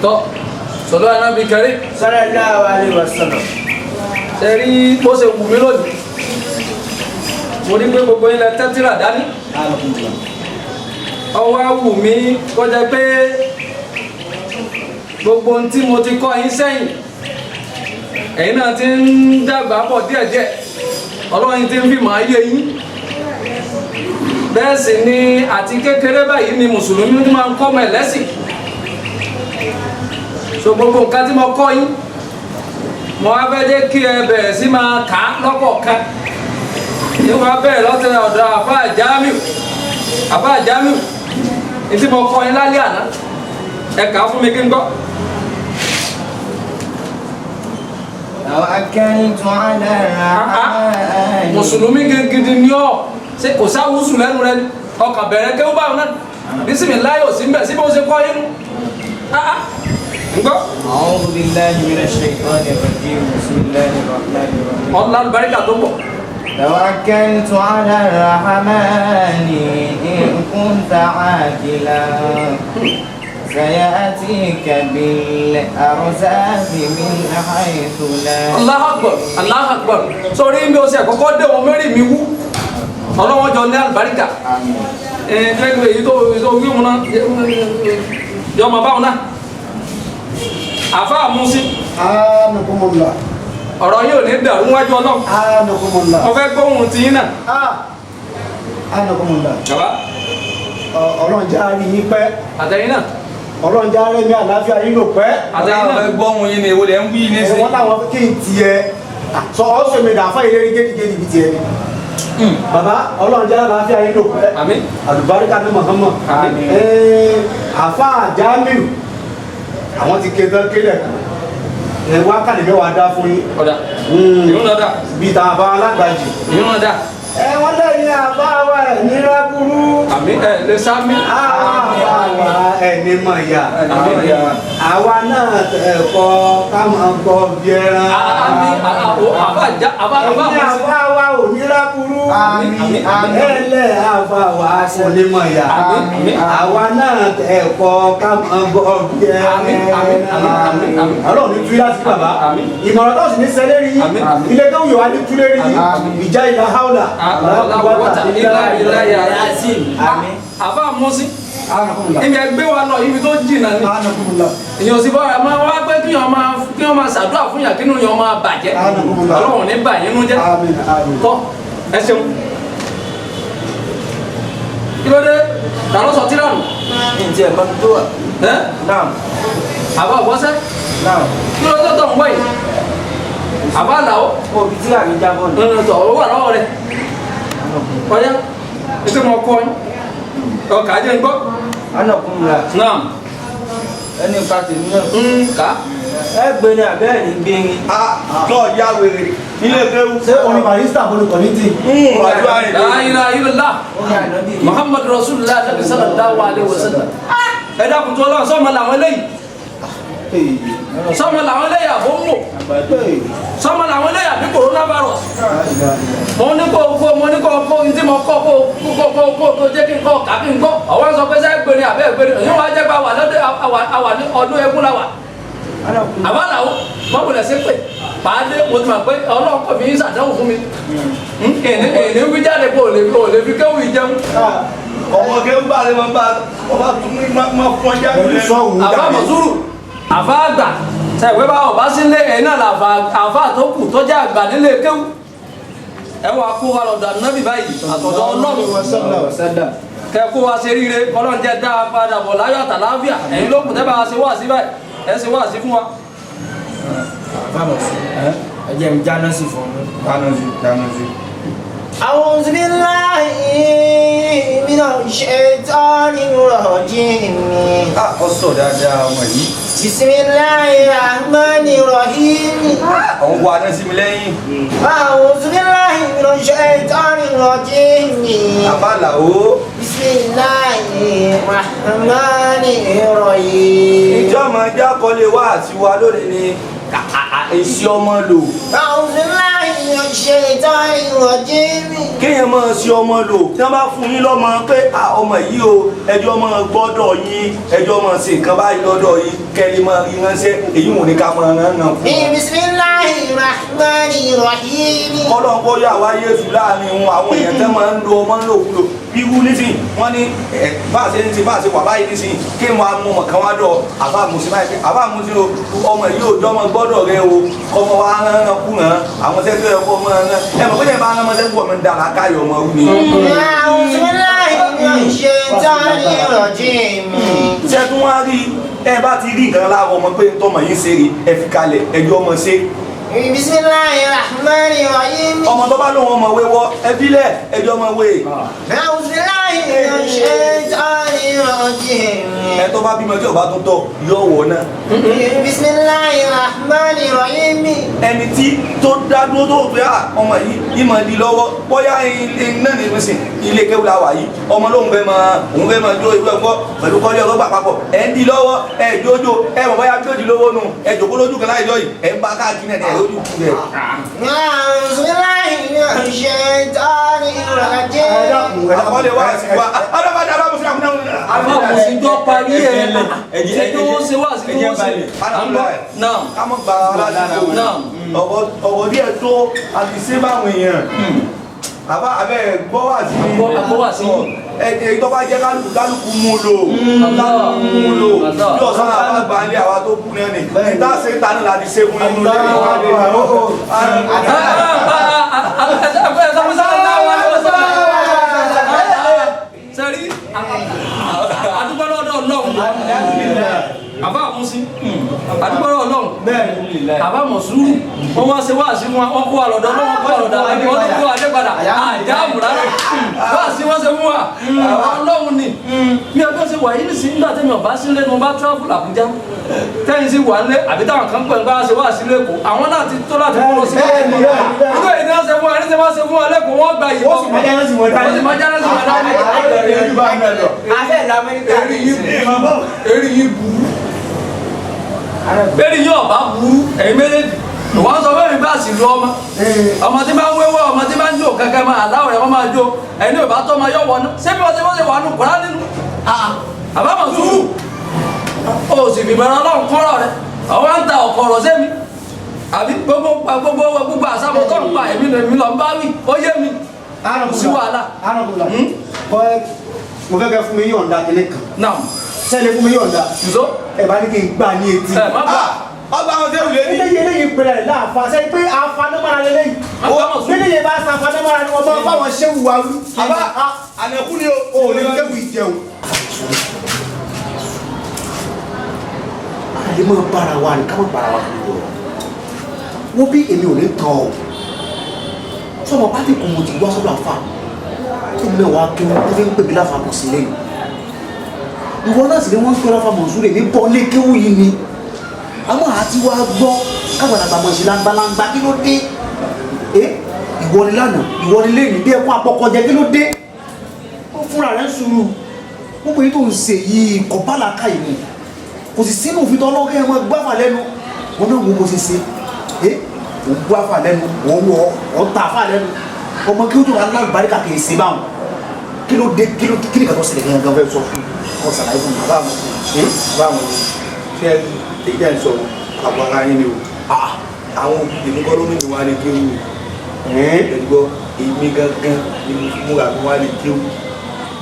tọ́ sọ̀rọ̀ anábì kẹrí. sallallahu alaihi wasallam. ṣe rí bó ṣe wù mí lónìí mo ní pé gbogbo ilẹ̀ tẹ́tírà dání ọwọ́ wù mí kọjá pé gbogbo ohun tí mo ti kọ́ yín sẹ́yìn ẹ̀yin náà ti ń dàgbà bọ̀ díẹ̀díẹ̀ ọlọ́run ti ń fi màá yé yín bẹ́ẹ̀ sì ni àti kékeré báyìí ni mùsùlùmí máa ń kọ́ ọmọ ẹ̀lẹ́sìn so gbogbo nǹkan tí mo kọ́ yín mo wá fẹ́ jẹ́ kí ẹ bẹ̀rẹ̀ sí máa kà á lọ́kọ̀ọ̀kan ní wọ́n á bẹ̀rẹ̀ lọ́tẹ̀ ọ̀dọ̀ àfáà Jamiu ní tí mo kọ́ yín lálẹ́ àná ẹ kà á fún mi kí n gbọ́. توكلت على الرحمن. mùsùlùmí gidi ni ọ́ ṣe kò sáwùsù lẹ́nu rẹ ọkàn bẹ̀rẹ̀ kéwú báwọn náà bísímìláyò sí mbẹ̀ síbi ó ṣe kọ́ yín nù. أعوذ بالله من الشيطان الرجيم بسم الله الرحمن الرحيم. الله البركة تبو. توكلت على الرحمن إن كنت عاقلا سيأتيك بالأرزاق من حيث لا. الله أكبر الله أكبر. sori mi o ṣe àkọ́kọ́ dé wọn mẹ́rin mi wú ọlọ́wọ́ jọ ní àlùbáríkà ẹ̀ẹ́dẹ́gbẹ̀ èyí tó wí wọn náà yọ ọmọ báwọn náà àfa àmúsí. anakumula. ọ̀rọ̀ yóò ní dàrú wájú ọlọ́run. anakumula. mo fẹ́ gbóhùn tí yín náà. anakumula. bàbá. ọlọ́run jẹ́ àárín yín pẹ́. àtẹ̀yìn náà. ọlọ́run jẹ́ àárín mi àlàáfíà yín lò pẹ́. àtẹ̀yìn náà. fẹ́ gbóhùn yín ni èwo lẹ̀ ń wí ní sí. wọ́n láwọn kí n tiẹ̀ sọ ọ́ sọ mi dàáfà ìlérí gédégédé ibi tiẹ̀ ni. bàbá ọlọ́run jẹ́ àlàáfíà yín lò pẹ́. àmín. àlùbáríkà ní Muhammad. àmín. àfa Jamiu àwọn ti ké tán kélẹ̀ wákàtí mẹ́wàá dá fún yín. ọ̀dà ìrún náà dà. bíi tàn àbá alágbàjì. ìrún náà dà. wọ́n lẹ́yìn àbá wa ẹ̀ nira burú. àmín ẹ lè sá mi. àwa ẹni mọ̀ ya. àwa náà ẹ̀kọ́ ká máa gbọ́ bí ẹran. àmín àbá ẹni àbá wa ò nira burú. ẹlẹ́ àbá wa ẹni mọ̀ ya. àwa náà ẹ̀kọ́ ká máa gbọ́ bí ẹran. ọlọ́run ní túyá sí bàbá. ìmọ̀ràn tó sì ní sẹ́lẹ̀ rí. ilé tó yọ̀ wá ní túlẹ̀ rí. ìjà ìlà haúlà. àbá àmúsí ibi ẹgbẹ́ wa lọ ibi tó jìnnà ni èyàn sì bọ́ ẹ máa wá pé kí wọ́n máa ṣàdúrà fún yàn kí inú yàn máa bàjẹ́ ọlọ́run ní bàjẹ́ inú jẹ́ tọ́ ẹ ṣeun kí ló dé ta ló sọ tíra nù. ǹjẹ́ ẹ̀ bá mi tó wà. náà. àbá ọ̀bọ́sẹ́ náà. kí ló dé tó ń wọ̀ yìí àbá làwọ̀. òbí tí àmì jábọ̀ ni. tọ̀ ọ̀ wà lọ́wọ́ rẹ̀ ọ̀yá ètò ìmọ̀ ọkọ yín ọkà jẹ́ ń gbọ́. anakunla. náà. ẹni ká tèmi náà. ká. ẹ gbé ní abẹ́ ẹ̀ ní gbé yín. náà yá wèrè nílé kéwù. ṣé orin barista bolùkọ́ ní tí. la ilaha illallah muhammadu rasulullah nabi sallallahu alaihi wasallam. ẹ dákun tó lọ́wọ́ sọ́mọ làwọn eléyìí sọ́mọ làwọn eléyìí àbó ń bò sọ́mọ làwọn eléyìí àbí coronavirus. mo ní kó ntí mo kọ́ kó jẹ́ kí n kọ́ kàbí n kọ́ ọ̀wọ́ sọ pé sẹ́ gbèrè àbẹ́ gbèrè èyí wọ́n á jẹ́ pé àwa ní ọdún ẹkún la wà. àbá làwọn mọ̀wùlẹ̀ sí pé pàdé mo ti mọ̀ pé ọlọ́run kò fi ń ṣàdánwò fún mi. èyí wí jáde kó o lè fi kéwì jẹun. ọmọ kéwù bá lè máa bá ọba tún máa fún ọjà lẹ́nu. àbá mọ̀súrù àbá àgbà sẹ́wé bá ọba sílé ẹ̀ náà làbà àbá tó kù tó jẹ́ àgbà nílé kéwù. ẹ wá kó wa lọ́dọ̀ ànábì báyìí àtọ̀dọ̀ ọlọ́run kẹ kó wa ṣe ríire ọlọ́run jẹ́ dá a padà bọ̀ láyọ̀ àtàláfíà ẹ̀yin ló kù tẹ́ bá a ṣe wá sí báyìí ẹ ṣe wá sí fún wa. vamos ẹ jẹ́ mi jáná sí fún mi. dáná sí. أعوذ بالله من الشيطان الرجيم. ọ sọ dáadáa ọmọ yìí. بسم الله الرحمن الرحيم. àwọn wa náà sí mi lẹ́yìn. أعوذ بالله من الشيطان الرجيم. àbálà o. بسم الله الرحمن الرحيم. ìjọ máa já kọ́lé wá àti wa lónìí ni èsì ọmọ lò. أعوذ بالله من الشيطان الرجيم. kéèyàn máa ṣe ọmọ lò tí wọ́n bá fún yín lọ́mọ pé ọmọ yìí o ẹjọ́ máa gbọ́dọ̀ yín ẹjọ́ máa ṣe nǹkan báyìí lọ́dọ̀ yín kẹ́lí máa rí ránṣẹ́ èyí wò ní ká máa rán náà fún un. بسم الله الرحمن الرحيم. kọ́lọ́ kó yà wá Jésù láàrin àwọn èèyàn tẹ́ máa ń lo ọmọ lòkulò bí wú nísìnyí wọ́n ní bá a ṣe wà báyìí nísìnyí kí n máa mú ọmọ kan wá dọ̀ àbá àmúṣe báyìí àbá àmúṣe o ọmọ yìí ò dọ́mọ gbọ́dọ̀ rẹ o kọ́mọ wa rán kú rán àwọn sẹ́gbẹ́ ẹ̀kọ́ ọmọ rán ẹ mọ̀ pé ẹ máa rán ọmọ sẹ́gbẹ́ ọmọ ń dà lákàyọ̀ ọmọ rú ni. أعوذ بالله من الشيطان الرجيم. ṣé tún wá rí ẹ bá ti rí nǹkan láàárọ̀ ọmọ pé tọmọ yìí ṣe rí ẹ fi kalẹ̀ ẹjọ́ ọmọ ṣe. بسم الله الرحمن الرحيم. ọmọ tó bá lóun ọmọ wéwọ́ ẹ bílẹ̀ ẹjọ́ ọmọ wé. أعوذ بالله من الشيطان الرجيم. ẹ tó bá bímọ tí ò bá tún tọ yóò wọ náà. بسم الله الرحمن الرحيم. ẹni tí tó dá dúró tó fẹ́ ọmọ yìí ìmọ̀ di lọ́wọ́ bóyá ilé náà ní ìmísìn ilé kéwù la wà yìí ọmọ lóun fẹ́ máa jó ìwé ẹ̀kọ́ pẹ̀lú kọ́lé ọlọ́gbà papọ̀ ẹ̀ ń di lọ́wọ́ ẹ̀ jójó ẹ̀ mọ̀ bóyá jójì lówó nù ẹ̀ jòkó lójú kan láì lọ́yìn ẹ̀ ń bá káàkiri náà ẹ̀ lójú kú rẹ̀. أعوذ بالله من الشيطان الرجيم. àkọọ́lẹ̀ wa sí wa ọlọ́mọdé alábòsí àkúnná. àbá àmọ̀sí jọ parí ẹ̀ ṣé kí wọ́n ṣe wá sí kí wọ́n ṣe. náà ká mọ̀ gbà ládùúgbò ọ̀rọ̀ díẹ̀ tó àti ṣé báwọn èèyàn àbá abẹ́ gbọ́ wà sí èyí tó bá jẹ́ kálukú mú lò bí ọ̀sán àbá gbà ní àwa tó kú náà ni ìta ṣe ta ní láti ṣe fún inú ilé sẹ́rí àdúgbò lọ́dọ̀ Ọlọ́run àbá àmúsí àdúgbò lọ́dọ̀ Ọlọ́run àbá mọ̀súrù wọ́n wá ṣe wáàsí wọn kó wà lọ́dọ̀ Ọlọ́run kó wà lọ́dọ̀ àbí wọ́n tó kó wà dé padà àjáàmù rárá wáàsí wọ́n ṣe fún wa Ọlọ́run ni bí ọjọ́ ṣe wà yìí ní sí nígbà tẹ́mi ọ̀bá sílé ni wọ́n bá travel Àbújá tẹ́yìn sí wà lé àbí táwọn kan pẹ̀ ń bá ṣe wáàsí lẹ́kọ̀ọ́ àwọn náà ti tó láti kó lọ sí nígbà yìí ni wọ́n ṣe fún wa ní ṣe wá ṣe fún wa lẹ́kọ̀ọ́ wọ́n gba yìí wọ́n sì máa jáde sí wọn dání eri yìí burú bẹ́ẹ̀ni yóò bá burú ẹ̀yin méjèèjì wọ́n sọ fún mi bá sì lu ọmọ tí máa ń wéwọ́ ọmọ tí máa ń jó kankan máa aláwọ̀ ẹ̀ wọ́n máa jó ẹni ò bá tọ́ ma yọ̀ wọ́n ṣé bí wọ́n ṣe wà nù kúrá nínú àbámọ̀ sùúrù o sì fi bẹ̀rẹ̀ Ọlọ́run kọ́rọ̀ rẹ̀ ọwọ́ ń ta ọ̀kọ̀ ọ̀rọ̀ sẹ́mi àbí gbogbo àsámọ̀ tó ń pa èmi lọ ń bá wí ó yé mi sí wàhálà. mo fẹ́ kẹ́ fún mi yọ̀ǹda kìnìún kan. náà sẹ́lẹ̀ fún mi yọ̀ǹda. ǹzọ́ ẹ bá ní kí n gbà ní etí. ẹ má bà ọba àwọn tẹ́lẹ̀ lé ní. eléyìí pẹ̀lẹ́ rẹ̀ láàfa sẹ́yìn pé afanamara lélẹ́yìn. eléyìí bá san afanamara ni wọ́n bá fáwọn ṣéwù wa wí. àbá ànàkú ni o lè kéwù ìjẹun. àlè máa bára wa ní ká má bára wa kiri lọ. wọ́n bí èmi ò ní tán o. sọ́mọ pátí kò mo ti wá sọ́dọ̀ àfa. kí ni wàá kí wọ́n fi ń pè mí láfa mọ̀ sí lẹ́yìn. ìwọ náà sì ni wọ́n ń pè láfa mọ̀ sórí èmi bọ́ lé kéwù yìí ni. àwọn àti wa gbọ́ kágbàdàgbà mọ̀ sí langbalangba kí ló dé. ìwọ ni lánàá ìwọ ni lẹ́yìn bí ẹkún apọkọjẹ kí ló dé. ó fúnra rẹ̀ ń sùúrù gbogbo yìí tó ń ṣe yìí kọ̀ bá làákà yìí ni kò sì sínú òfin tọ́lọ́ kẹ́ ẹ mọ gbáfà lẹ́nu wọn náà wo bó ṣe ṣe ò ń gbáfà lẹ́nu wọ́n wọ́ ọ́ ta fà lẹ́nu ọmọ kí ó tó wà lálùbáríkà kì í ṣe báwọn kí ló dé kí ni kàtọ́ sílẹ̀ kí n fẹ́ sọ fún ọ sàlàyé fún mi. báwọn ṣe èyí ẹ̀ ń sọ àwọn ará yín ni o àwọn èmi kọ́ ló ní ìwà lè kéwù ẹ̀gbọ́ èmi gangan ni mo fi múra fún wa lè kéwù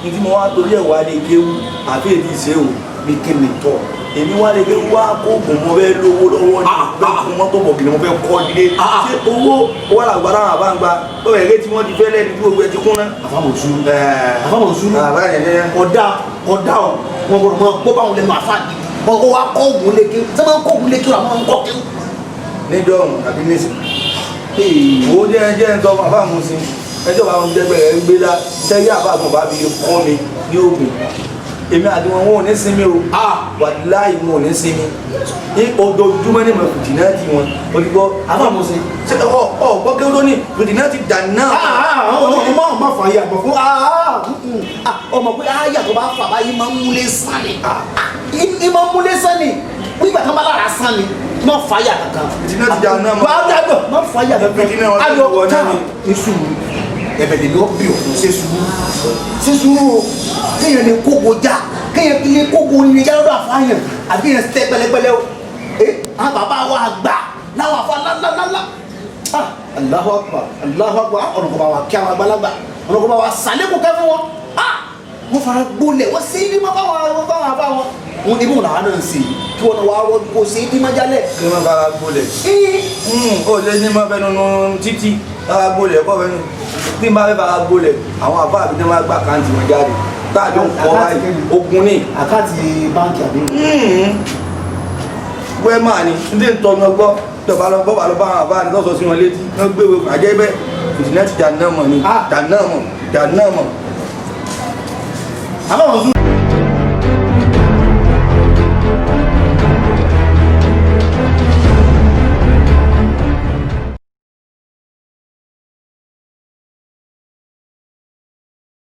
ní tí mo wá torí ẹ̀ wá lè kéwù àfi èdè ìṣe o ní kí ni tọ́ èmi wá lè kéwù wá kó oògùn mo fẹ́ lówó lọ́wọ́ ní bẹ́ẹ̀ fún mọ́tò bọ̀ kìnìún mo fẹ́ kọ́ ilé ṣé owó wà lágbára àwọn àbáǹgbá ó yẹ kí wọ́n ti fẹ́ lẹ́ni tí gbogbo ẹ ti kún náà. àfàmọ̀ sùúrù ọ̀dà wọn gbọdọ̀ mọ gbọ́ báwọn lẹ́nu àfáàdì wọn kó wa kọ́ oògùn lékè tí wọ́n kọ́ oògùn lékè àwọn kọ́ kéwù. ní dọ́ọ̀mù àbí nísìn owó jẹ́ ń tọ́ bàbá mu sí ẹjọ́ bá wọn jẹ́gbẹ́ rẹ̀ ń gbé dá sẹ́yìn àbáàgùn bá fi kọ́ mi ní oògùn èmi àti wọn ò ní sinmi o wàláhì wọn ò ní sinmi ní ojoojúmọ́ ní mọ̀ fìdí náà ti wọn olùkọ́ àfàmọ̀ sí. ṣé gbọ́ kí ó tó ní fìdí náà ti dà náà. ọmọ fà yà bọ̀ fún ọmọ pé àyà tó bá fà báyìí máa ń múlé sàn ni máa ń múlé sàn ni wígbà kan bá lára sàn ni má fàyà kankan. Fìtínà ti jà náà mọ́. wà á dàgbọ́ má fàyà kankan. Fìtínà wọn ti ayọ̀ wọ náà tán ni. ní sùúrù ẹ̀bẹ̀ lè lọ bí òkun ṣe sùúrù o kéèyàn lè kógo já kéèyàn lè kógo ní ìjà lọ́dọ̀ àfáàyàn àbí yẹn tẹ́ pẹ̀lẹ́pẹ̀lẹ́ o àwọn bàbá wa gbà láwọn àfa lálálálá Allahu Akbar Allahu Akbar ọ̀nà kò bá wa kí àwọn àgbàlagbà ọ̀nà kò bá wa sàlékún kẹ́ fún wọn wọ́n fara gbólẹ̀ wọ́n ṣe é ní ma bá wọn àbá wọn wọn ibi wọn náà náà ṣe kí wọn wá wọ́n kó ṣe é ní ma jálẹ̀. kí wọ́n bá wa gbólẹ̀. ó lé ní ma fẹ́ nínú títí bá wa gbólẹ̀ kọ́ fẹ́ nù tí n bá fẹ́ bá wa gbólẹ̀ àwọn àbá àbí ní wọ́n gbà káàntì wọn jáde táàjọ ń kọ́ báyìí ogun ní. àkáǹtì báńkì àbí. wẹ́ẹ́ máa ní ndé ń tọ́ ọmọ gbọ́ tọba lọ bọ́ bá lọ bá àwọn àbá ní tọ́sọ sí wọn létí wọ́n gbé wẹ́ẹ́ àjẹ́ bẹ́ẹ̀ fìtínà ti jà náà mọ̀ ni jà náà mọ̀. àbáwọn